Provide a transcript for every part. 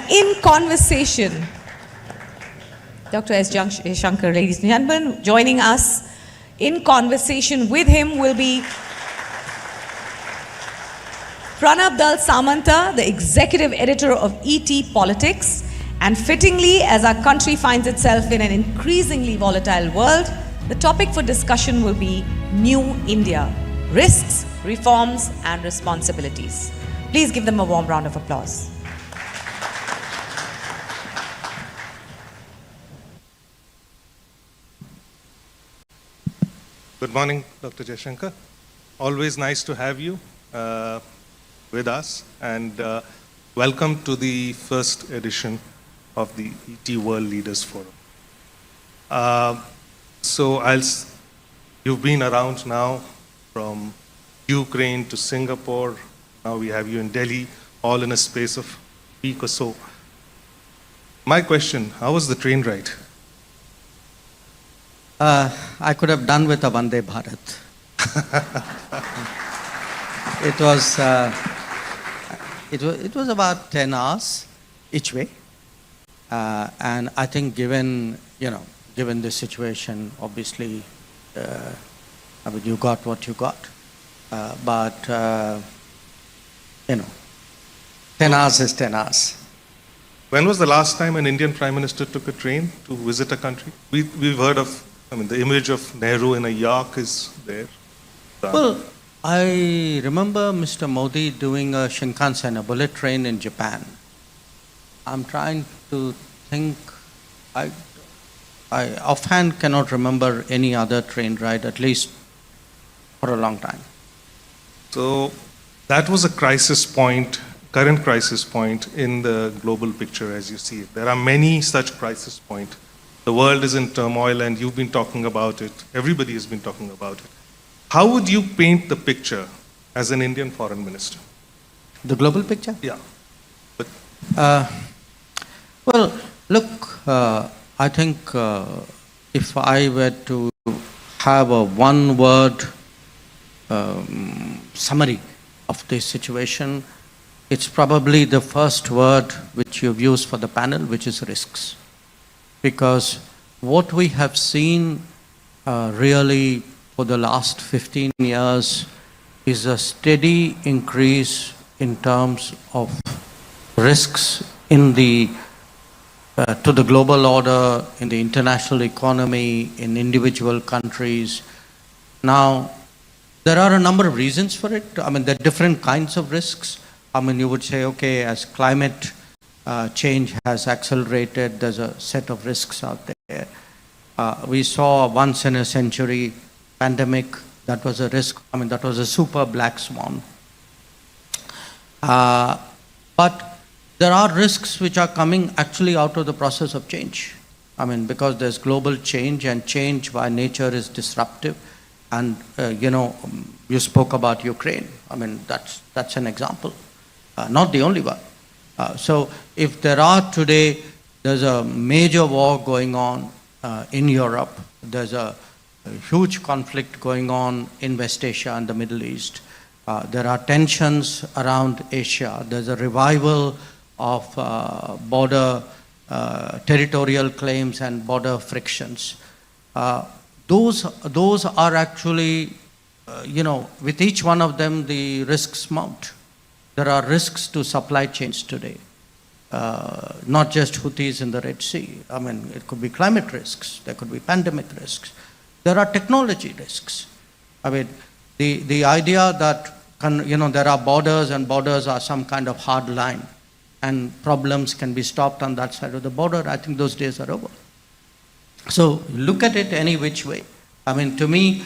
in conversation, Dr. S. Shankar, ladies and gentlemen, joining us in conversation with him will be Pranab Dal Samanta, the executive editor of ET Politics. And fittingly, as our country finds itself in an increasingly volatile world, the topic for discussion will be New India, risks, reforms, and responsibilities. Please give them a warm round of applause. Good morning, Dr. Jaishankar. Always nice to have you with us, and welcome to the first edition of the ET World Leaders Forum. You've been around now from Ukraine to Singapore. Now we have you in Delhi, all in a space of a week or so. My question, how was the train ride? I could have done with a Vande Bharat. It was about 10 hours each way, and I think given the situation, obviously, you got what you got, but 10 hours is 10 hours. When was the last time an Indian Prime Minister took a train to visit a country? We've heard of, the image of Nehru in a yak is there. Well, I remember Mr. Modi doing a Shinkansen, a bullet train in Japan. I'm trying to think, I offhand cannot remember any other train ride, at least for a long time. So that was a crisis point, current crisis point in the global picture as you see it. There are many such crisis points. The world is in turmoil and you've been talking about it. Everybody has been talking about it. How would you paint the picture as an Indian foreign minister? The global picture? Yeah. Well, look, I think if I were to have a one-word summary of this situation, it's probably the first word which you've used for the panel, which is risks. Because what we have seen really for the last 15 years is a steady increase in terms of risks in to the global order, in the international economy, in individual countries. Now, there are a number of reasons for it. There are different kinds of risks. You would say, okay, as climate change has accelerated, there's a set of risks out there. We saw a once-in-a-century pandemic. That was a risk. That was a super black swan. But there are risks which are coming actually out of the process of change. Because there's global change, and change by nature is disruptive. And, you spoke about Ukraine. That's an example. Not the only one. So if there's a major war going on in Europe, there's a huge conflict going on in West Asia and the Middle East. There are tensions around Asia. There's a revival of border territorial claims and border frictions. Those are actually, with each one of them, the risks mount. There are risks to supply chains today, not just Houthis in the Red Sea. It could be climate risks. There could be pandemic risks. There are technology risks. The idea that, there are borders and borders are some kind of hard line and problems can be stopped on that side of the border, I think those days are over. So look at it any which way. To me,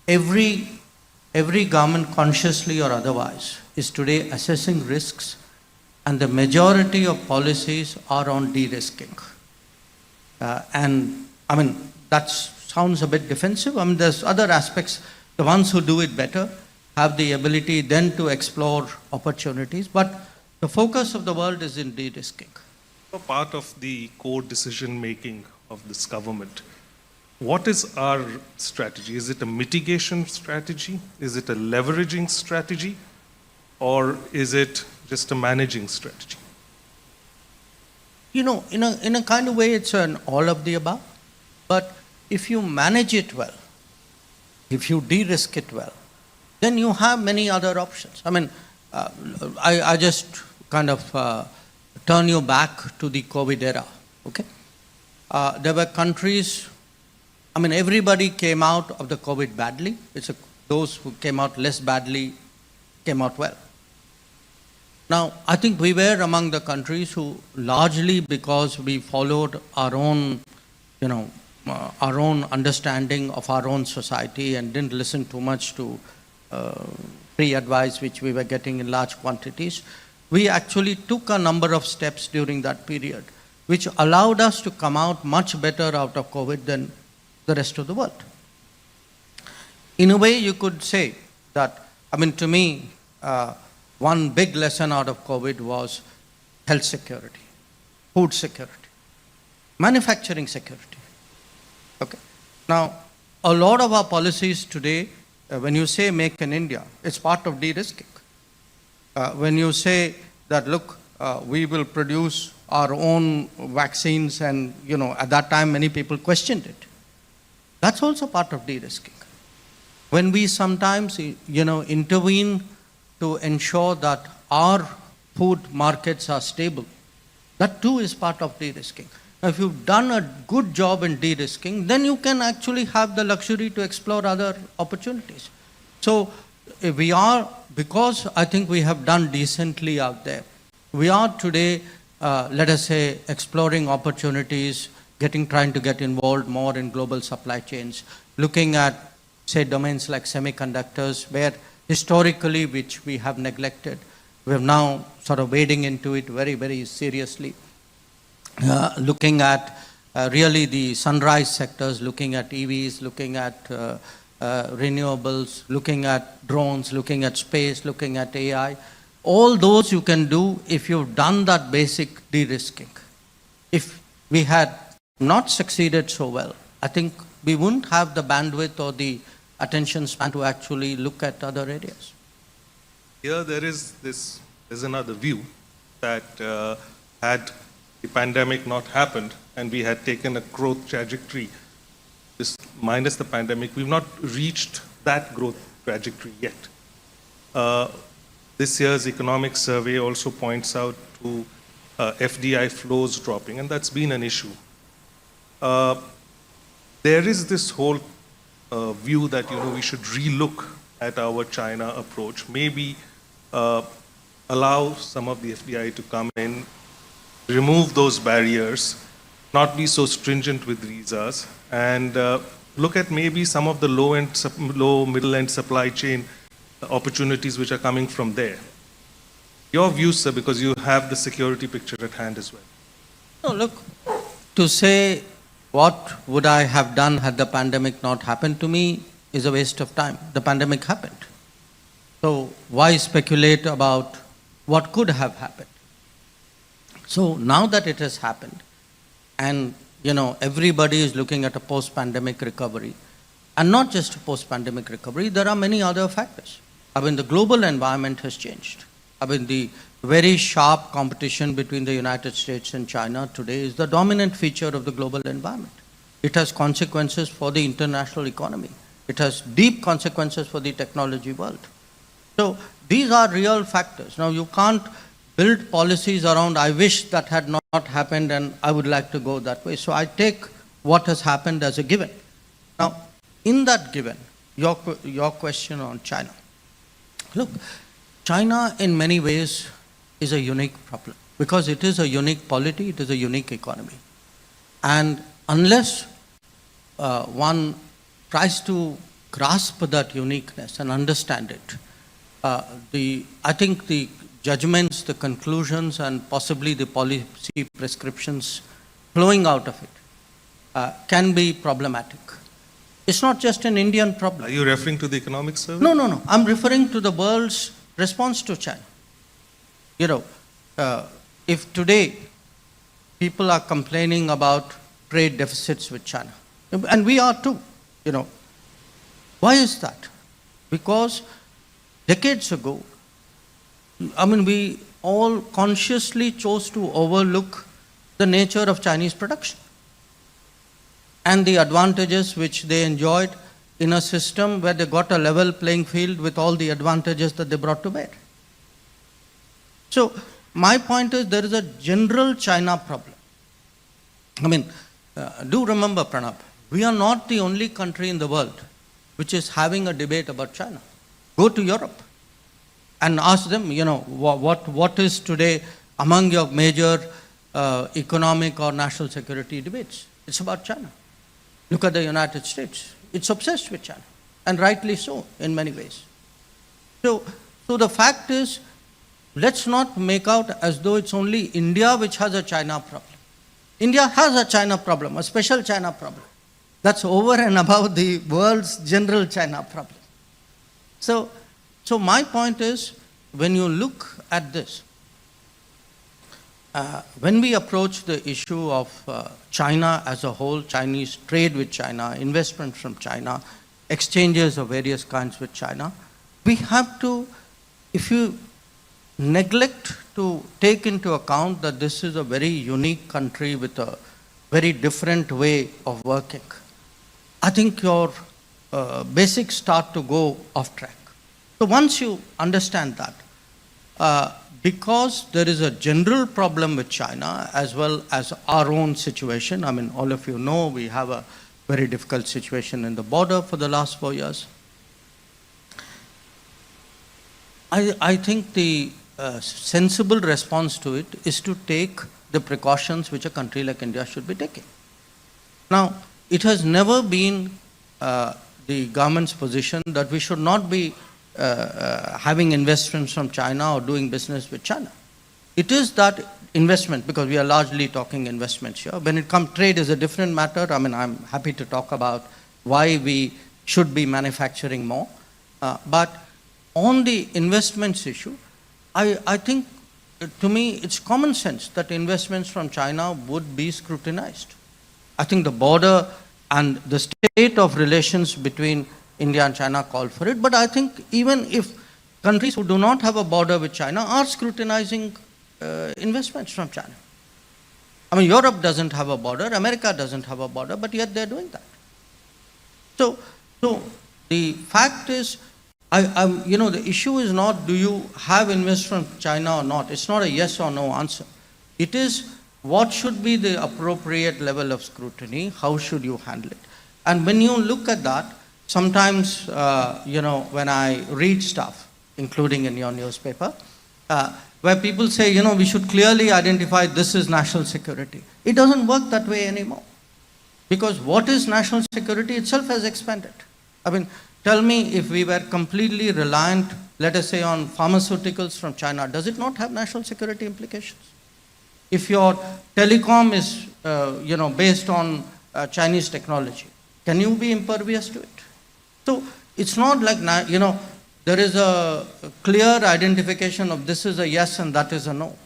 every government, consciously or otherwise, is today assessing risks, and the majority of policies are on de-risking. That sounds a bit defensive. There's other aspects. The ones who do it better have the ability then to explore opportunities, but the focus of the world is in de-risking. Part of the core decision-making of this government, what is our strategy? Is it a mitigation strategy? Is it a leveraging strategy? Or is it just a managing strategy? you know, in a kind of way, it's an all of the above. But if you manage it well, if you de-risk it well, then you have many other options. I mean, I just kind of turn you back to the COVID era, okay? There were countries, I mean, everybody came out of the COVID badly. Those who came out less badly came out well. Now, I think we were among the countries who, largely because we followed our own, you know, our own understanding of our own society and didn't listen too much to free advice which we were getting in large quantities, we actually took a number of steps during that period which allowed us to come out much better out of COVID than the rest of the world. In a way, you could say that, I mean, to me, one big lesson out of COVID was health security, food security, manufacturing security. Okay. Now, a lot of our policies today, when you say make in India, it's part of de-risking. When you say that, look, we will produce our own vaccines, and, you know, at that time many people questioned it. That's also part of de-risking. When we sometimes, you know, intervene to ensure that our food markets are stable, that too is part of de-risking. Now, if you've done a good job in de-risking, then you can actually have the luxury to explore other opportunities. So we are, because I think we have done decently out there, we are today, let us say, exploring opportunities, trying to get involved more in global supply chains, looking at, say, domains like semiconductors, where historically, which we have neglected, we have now sort of wading into it very, very seriously. Looking at really the sunrise sectors, looking at EVs, looking at renewables, looking at drones, looking at space, looking at AI. All those you can do if you've done that basic de-risking. If we had not succeeded so well, I think we wouldn't have the bandwidth or the attention span to actually look at other areas. Here there's another view that had the pandemic not happened and we had taken a growth trajectory, this minus the pandemic, we've not reached that growth trajectory yet. This year's economic survey also points out to FDI flows dropping, and that's been an issue. There is this whole view that, you know, we should relook at our China approach, maybe allow some of the FDI to come in, remove those barriers, not be so stringent with visas, and look at maybe some of the low middle-end supply chain opportunities which are coming from there. Your views, sir, because you have the security picture at hand as well. No, look, to say what would I have done had the pandemic not happened to me is a waste of time. The pandemic happened. So why speculate about what could have happened? So now that it has happened, and, you know, everybody is looking at a post-pandemic recovery, and not just a post-pandemic recovery, there are many other factors. I mean, the global environment has changed. I mean, the very sharp competition between the United States and China today is the dominant feature of the global environment. It has consequences for the international economy. It has deep consequences for the technology world. So these are real factors. Now, you can't build policies around, I wish that had not happened and I would like to go that way. So I take what has happened as a given. Now, in that given, your question on China. Look, China in many ways is a unique problem because it is a unique polity, it is a unique economy. And unless one tries to grasp that uniqueness and understand it, I think the judgments, the conclusions, and possibly the policy prescriptions flowing out of it can be problematic. It's not just an Indian problem. Are you referring to the economic survey? No. I'm referring to the world's response to China. You know, if today people are complaining about trade deficits with China, and we are too, you know, why is that? Because decades ago, I mean, we all consciously chose to overlook the nature of Chinese production and the advantages which they enjoyed in a system where they got a level playing field with all the advantages that they brought to bear. So my point is there is a general China problem. I mean, do remember, Pranab, we are not the only country in the world which is having a debate about China. Go to Europe and ask them, what is today among your major economic or national security debates? It's about China. Look at the United States. It's obsessed with China, and rightly so in many ways. So the fact is, let's not make out as though it's only India which has a China problem. India has a China problem, a special China problem. That's over and above the world's general China problem. So my point is, when you look at this, when we approach the issue of China as a whole, Chinese trade with China, investment from China, exchanges of various kinds with China, we have to, if you neglect to take into account that this is a very unique country with a very different way of working, I think your basics start to go off track. So once you understand that, because there is a general problem with China as well as our own situation, I mean, all of you know we have a very difficult situation in the border for the last 4 years. I think the sensible response to it is to take the precautions which a country like India should be taking. Now, it has never been the government's position that we should not be having investments from China or doing business with China. It is that investment, because we are largely talking investments here. When it comes, trade is a different matter. I mean, I'm happy to talk about why we should be manufacturing more. But on the investments issue, I think, to me, it's common sense that investments from China would be scrutinized. I think the border and the state of relations between India and China call for it, but I think even if countries who do not have a border with China are scrutinizing investments from China. I mean, Europe doesn't have a border, America doesn't have a border, but yet they're doing that. So the fact is, the issue is not do you have investment from China or not. It's not a yes or no answer. It is what should be the appropriate level of scrutiny, how should you handle it. And when you look at that, sometimes, when I read stuff, including in your newspaper, where people say, we should clearly identify this is national security. It doesn't work that way anymore. Because what is national security itself has expanded. I mean, tell me, if we were completely reliant, let us say, on pharmaceuticals from China, does it not have national security implications? If your telecom is, based on Chinese technology, can you be impervious to it? So it's not like, there is a clear identification of this is a yes and that is a no.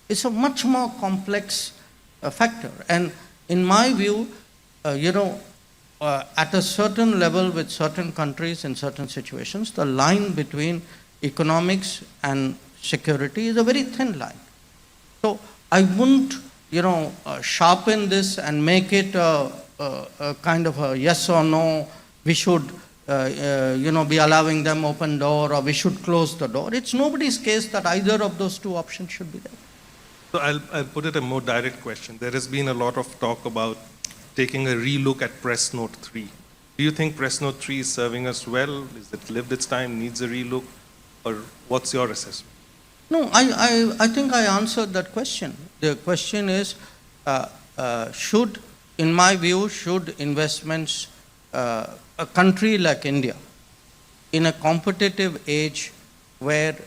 It's a much more complex factor. And in my view, at a certain level with certain countries in certain situations, the line between economics and security is a very thin line. So I wouldn't, sharpen this and make it a kind of a yes or no, we should be allowing them open door or we should close the door. It's nobody's case that either of those two options should be there. So I'll put it a more direct question. There has been a lot of talk about taking a relook at Press Note 3. Do you think Press Note 3 is serving us well? Is it lived its time, needs a relook? Or what's your assessment? No, I think I answered that question. The question is, in my view, should investments, a country like India, in a competitive age where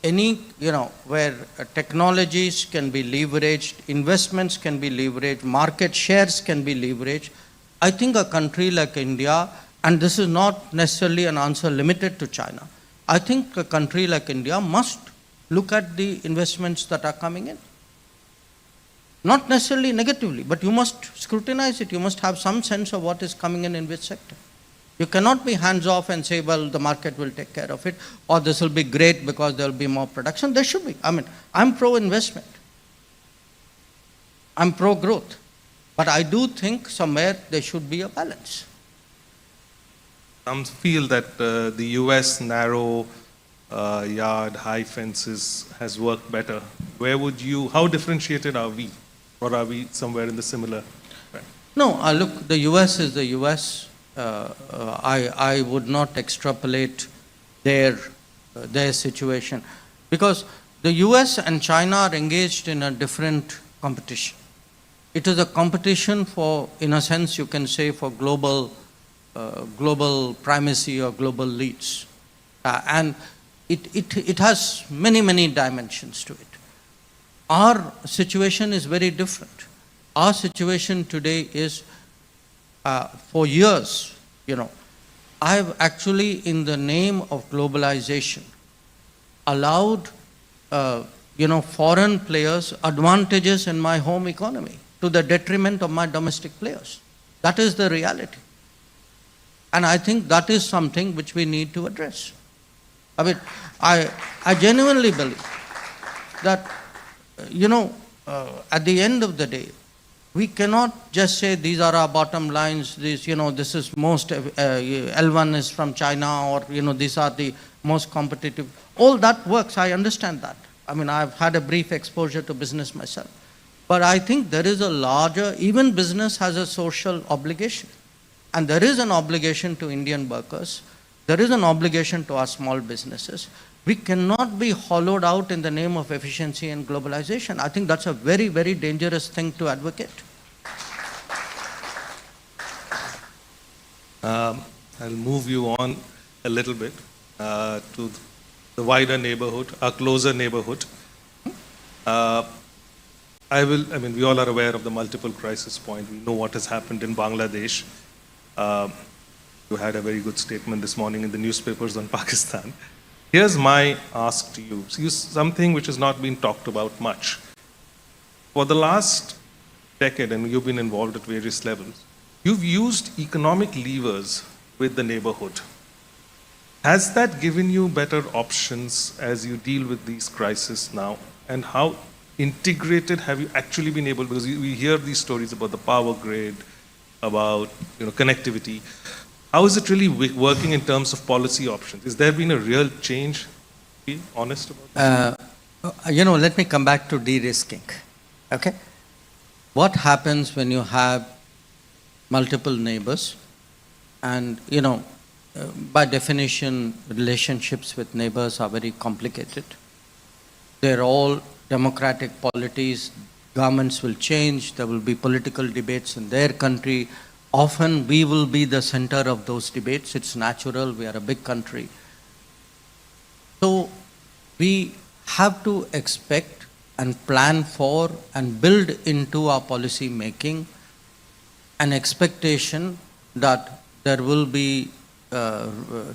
where technologies can be leveraged, investments can be leveraged, market shares can be leveraged, I think a country like India, and this is not necessarily an answer limited to China, I think a country like India must look at the investments that are coming in. Not necessarily negatively, but you must scrutinize it. You must have some sense of what is coming in which sector. You cannot be hands-off and say, well, the market will take care of it, or this will be great because there will be more production. There should be. I mean, I'm pro-investment. I'm pro-growth. But I do think somewhere there should be a balance. Some feel that the US narrow yard, high fences has worked better. Where would you, how differentiated are we? Or are we somewhere in the similar? No, look, the US is the US. I would not extrapolate their situation, because the US and China are engaged in a different competition. It is a competition for, in a sense, you can say, for global primacy or global leads. And it has many, many dimensions to it. Our situation is very different. Our situation today is, for years, I've actually, in the name of globalization, allowed, foreign players advantages in my home economy to the detriment of my domestic players. That is the reality. And I think that is something which we need to address. I mean, I genuinely believe that, at the end of the day, we cannot just say these are our bottom lines, this is most, L1 is from China, or, these are the most competitive. All that works, I understand that. I mean, I've had a brief exposure to business myself. But I think there is a larger, even business has a social obligation. And there is an obligation to Indian workers. There is an obligation to our small businesses. We cannot be hollowed out in the name of efficiency and globalization. I think that's a very, very dangerous thing to advocate. I'll move you on a little bit to the wider neighborhood, our closer neighborhood. We all are aware of the multiple crisis point. We know what has happened in Bangladesh. You had a very good statement this morning in the newspapers on Pakistan. Here's my ask to you. Something which has not been talked about much. For the last decade, and you've been involved at various levels, you've used economic levers with the neighborhood. Has that given you better options as you deal with these crises now? And how integrated have you actually been able, because we hear these stories about the power grid, about connectivity. How is it really working in terms of policy options? Has there been a real change? Be honest about that. Let me come back to de-risking. Okay? What happens when you have multiple neighbors? And, by definition, relationships with neighbors are very complicated. They're all democratic polities. Governments will change. There will be political debates in their country. Often we will be the center of those debates. It's natural. We are a big country. So we have to expect and plan for and build into our policy making an expectation that there will be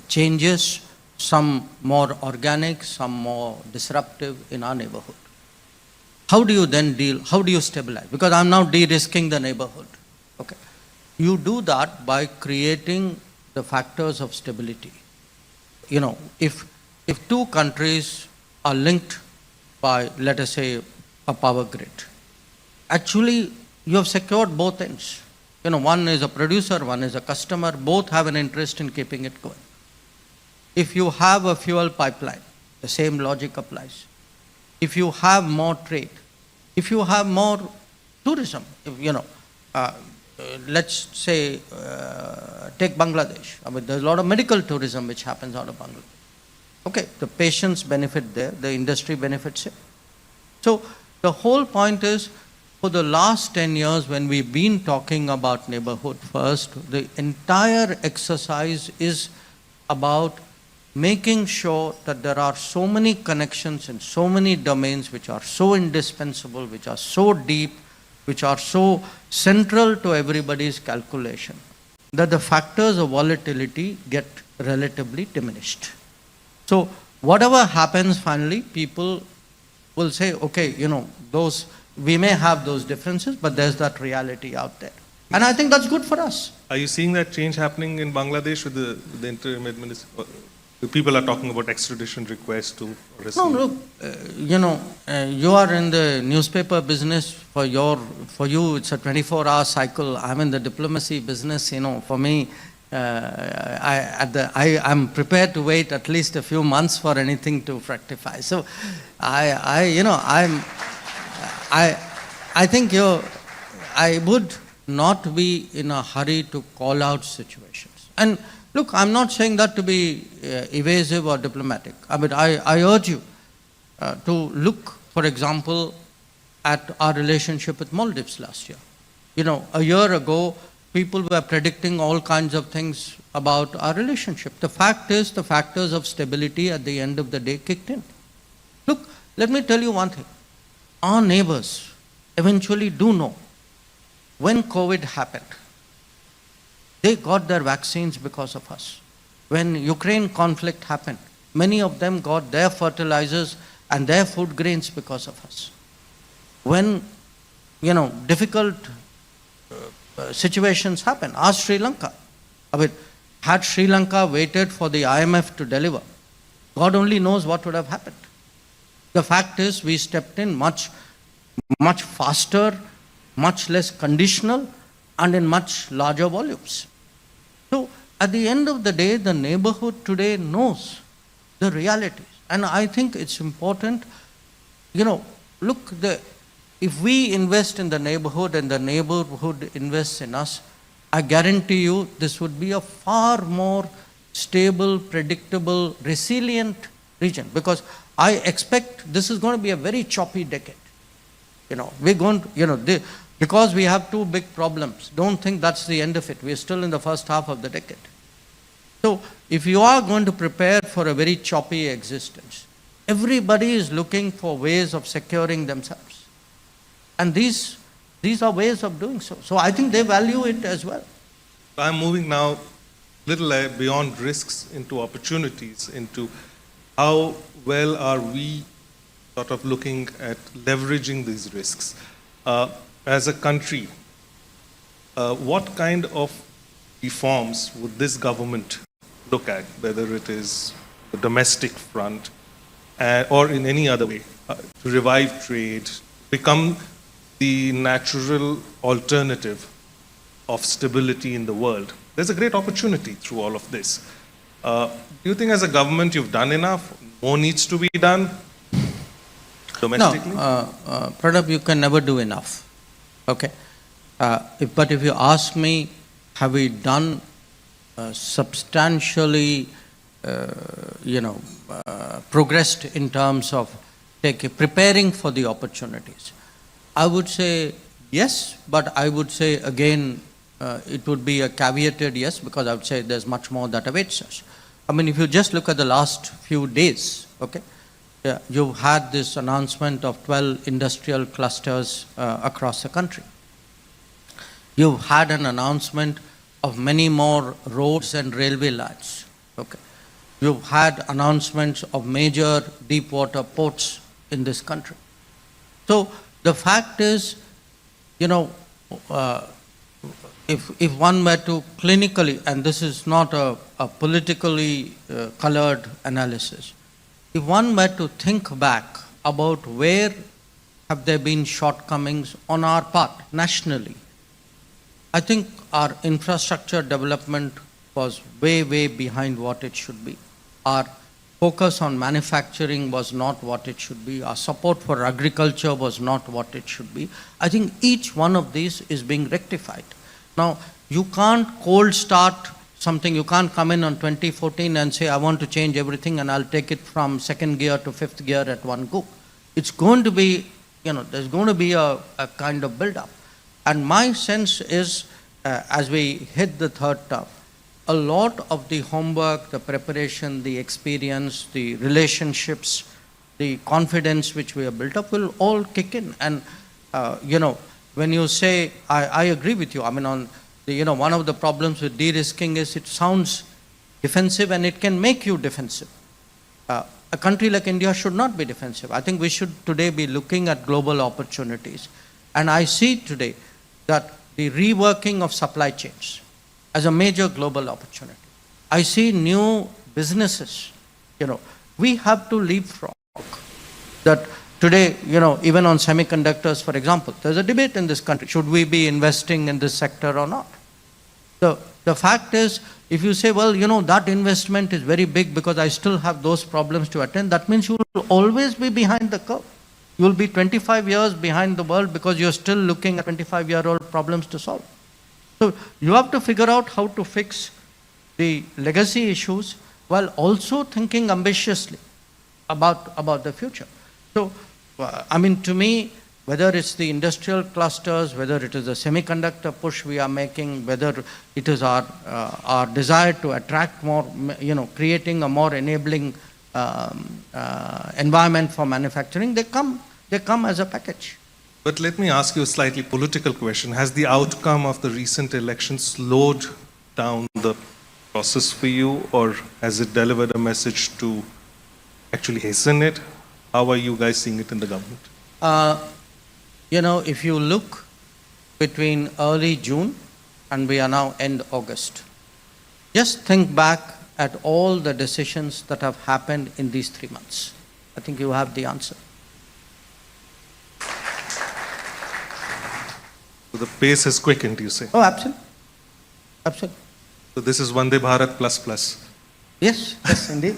changes, some more organic, some more disruptive in our neighborhood. How do you then deal, how do you stabilize? Because I'm now de-risking the neighborhood. Okay. You do that by creating the factors of stability. If two countries are linked by, let us say, a power grid, actually you have secured both ends. One is a producer, one is a customer, both have an interest in keeping it going. If you have a fuel pipeline, the same logic applies. If you have more trade, if you have more tourism, let's say, take Bangladesh. There's a lot of medical tourism which happens out of Bangladesh. Okay, the patients benefit there, the industry benefits here. So the whole point is, for the last 10 years when we've been talking about neighborhood first, the entire exercise is about making sure that there are so many connections in so many domains which are so indispensable, which are so deep, which are so central to everybody's calculation, that the factors of volatility get relatively diminished. So whatever happens finally, people will say, okay, we may have those differences, but there's that reality out there. And I think that's good for us. Are you seeing that change happening in Bangladesh with the interim People are talking about extradition requests to receive. No, look, you are in the newspaper business. For you, it's a 24-hour cycle. I'm in the diplomacy business. For me, I'm prepared to wait at least a few months for anything to fructify. So, I think I would not be in a hurry to call out situations. And look, I'm not saying that to be evasive or diplomatic. I mean, I urge you to look, for example, at our relationship with Maldives last year. A year ago, people were predicting all kinds of things about our relationship. The fact is, the factors of stability at the end of the day kicked in. Look, let me tell you one thing. Our neighbors eventually do know when COVID happened, they got their vaccines because of us. When Ukraine conflict happened, many of them got their fertilizers and their food grains because of us. When, difficult situations happen, ask Sri Lanka. I mean, had Sri Lanka waited for the IMF to deliver, God only knows what would have happened. The fact is, we stepped in much faster, much less conditional, and in much larger volumes. So, at the end of the day, the neighborhood today knows the realities. And I think it's important, look, if we invest in the neighborhood and the neighborhood invests in us, I guarantee you this would be a far more stable, predictable, resilient region. Because I expect this is going to be a very choppy decade. We're going to, because we have two big problems. Don't think that's the end of it. We're still in the first half of the decade. So, if you are going to prepare for a very choppy existence, everybody is looking for ways of securing themselves. And these are ways of doing so. So, I think they value it as well. I'm moving now a little beyond risks into opportunities, into how well are we sort of looking at leveraging these risks. As a country, what kind of reforms would this government look at, whether it is the domestic front or in any other way, to revive trade, become the natural alternative of stability in the world? There's a great opportunity through all of this. Do you think as a government you've done enough? More needs to be done domestically? No, Pranab, you can never do enough. Okay. But if you ask me, have we done substantially, progressed in terms of preparing for the opportunities? I would say yes, but I would say again, it would be a caveated yes, because I would say there's much more that awaits us. I mean, if you just look at the last few days, okay, you've had this announcement of 12 industrial clusters across the country. You've had an announcement of many more roads and railway lines. Okay. You've had announcements of major deep water ports in this country. So the fact is, if one were to clinically, and this is not a politically colored analysis, if one were to think back about where have there been shortcomings on our part nationally, I think our infrastructure development was way, way behind what it should be. Our focus on manufacturing was not what it should be. Our support for agriculture was not what it should be. I think each one of these is being rectified. Now, you can't cold start something. You can't come in on 2014 and say, I want to change everything and I'll take it from second gear to fifth gear at one go. It's going to be, there's going to be a kind of build-up. And my sense is, as we hit the third term, a lot of the homework, the preparation, the experience, the relationships, the confidence which we have built up will all kick in. And, when you say, I agree with you. I mean, one of the problems with de-risking is it sounds defensive and it can make you defensive. A country like India should not be defensive. I think we should today be looking at global opportunities. And I see today that the reworking of supply chains as a major global opportunity. I see new businesses We have to leapfrog. That today, even on semiconductors, for example, there's a debate in this country. Should we be investing in this sector or not? The fact is, if you say, well, that investment is very big because I still have those problems to attend, that means you will always be behind the curve. You will be 25 years behind the world because you're still looking at 25-year-old problems to solve. So you have to figure out how to fix the legacy issues while also thinking ambitiously about the future. So, to me, whether it's the industrial clusters, whether it is the semiconductor push we are making, whether it is our desire to attract more, creating a more enabling environment for manufacturing, they come as a package. But let me ask you a slightly political question. Has the outcome of the recent election slowed down the process for you, or has it delivered a message to actually hasten it? How are you guys seeing it in the government? If you look between early June and we are now end August, just think back at all the decisions that have happened in these 3 months. I think you have the answer. So the pace has quickened, you say? Oh, absolutely. Absolutely. So this is Vande Bharat plus plus. Yes, indeed.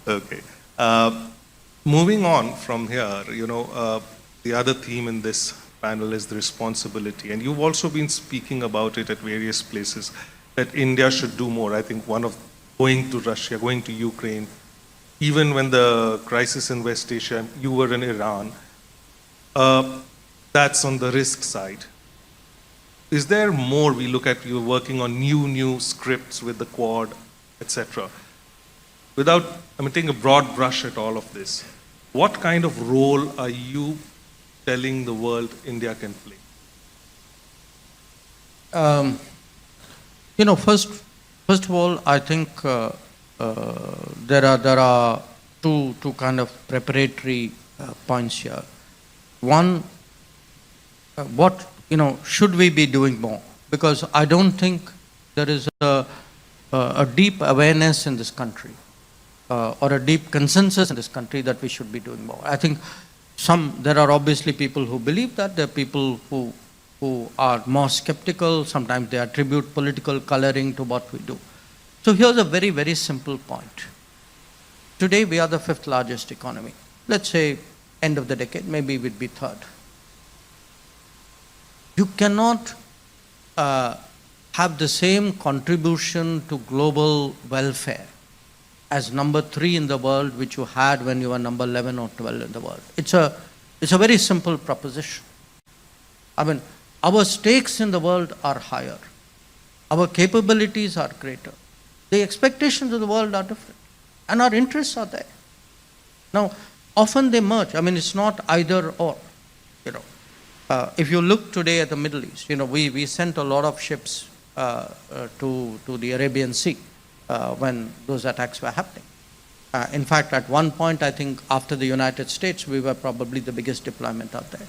Okay. Moving on from here, the other theme in this panel is the responsibility. And you've also been speaking about it at various places, that India should do more. I think one of going to Russia, going to Ukraine, even when the crisis in West Asia, you were in Iran, that's on the risk side. Is there more we look at? You're working on new scripts with the Quad, etc. Without, taking a broad brush at all of this, what kind of role are you telling the world India can play? First of all, I think there are two kind of preparatory points here. One, what should we be doing more? Because I don't think there is a deep awareness in this country or a deep consensus in this country that we should be doing more. I think there are obviously people who believe that. There are people who are more skeptical. Sometimes they attribute political coloring to what we do. So here's a very, very simple point. Today we are the 5th largest economy. Let's say end of the decade, maybe we'd be 3rd. You cannot have the same contribution to global welfare as number 3 in the world, which you had when you were number 11 or 12 in the world. It's a very simple proposition. Our stakes in the world are higher. Our capabilities are greater. The expectations of the world are different. And our interests are there. Now, often they merge. It's not either or. If you look today at the Middle East, we sent a lot of ships to the Arabian Sea when those attacks were happening. In fact, at one point, I think after the United States, we were probably the biggest deployment out there.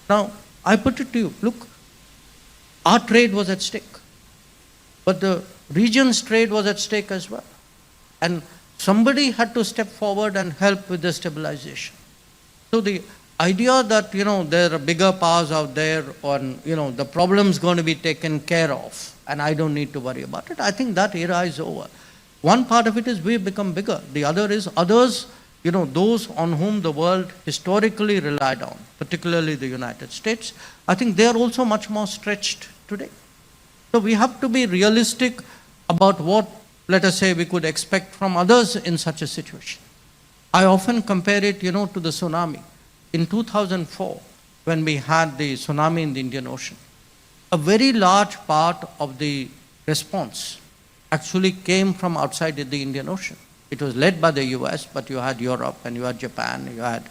Now, I put it to you, look, our trade was at stake, but the region's trade was at stake as well. And somebody had to step forward and help with the stabilization. So the idea that, there are bigger powers out there, or, the problem's going to be taken care of, and I don't need to worry about it, I think that era is over. One part of it is we've become bigger. The other is others, those on whom the world historically relied on, particularly the United States, I think they are also much more stretched today. So we have to be realistic about what, let us say, we could expect from others in such a situation. I often compare it, to the tsunami. In 2004, when we had the tsunami in the Indian Ocean, a very large part of the response actually came from outside the Indian Ocean. It was led by the US, but you had Europe and you had Japan, you had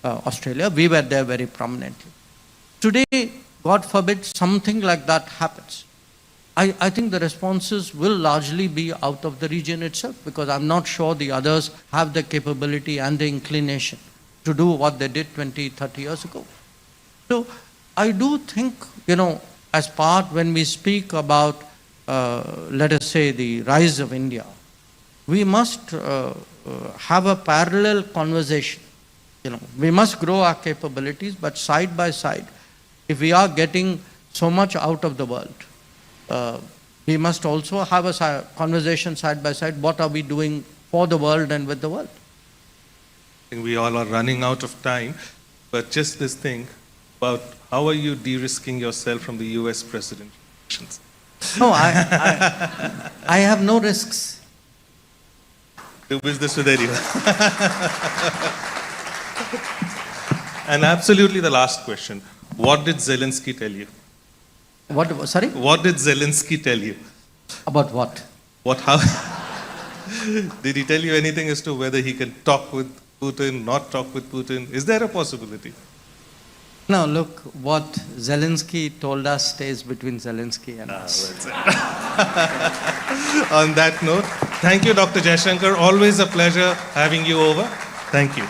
Australia. We were there very prominently. Today, God forbid, something like that happens. I think the responses will largely be out of the region itself, because I'm not sure the others have the capability and the inclination to do what they did 20, 30 years ago. So I do think, as part when we speak about, let us say, the rise of India, we must have a parallel conversation. We must grow our capabilities, but side by side, if we are getting so much out of the world, we must also have a conversation side by side. What are we doing for the world and with the world? I think we all are running out of time, but just this thing about how are you de-risking yourself from the US presidential elections? No, I have no risks. Do business with anyone. And absolutely the last question. What did Zelensky tell you? What? Sorry? What did Zelensky tell you? About what? How did he tell you anything as to whether he can talk with Putin, not talk with Putin? Is there a possibility? No, look, what Zelensky told us stays between Zelensky and us. On that note, thank you, Dr. Jaishankar. Always a pleasure having you over. Thank you.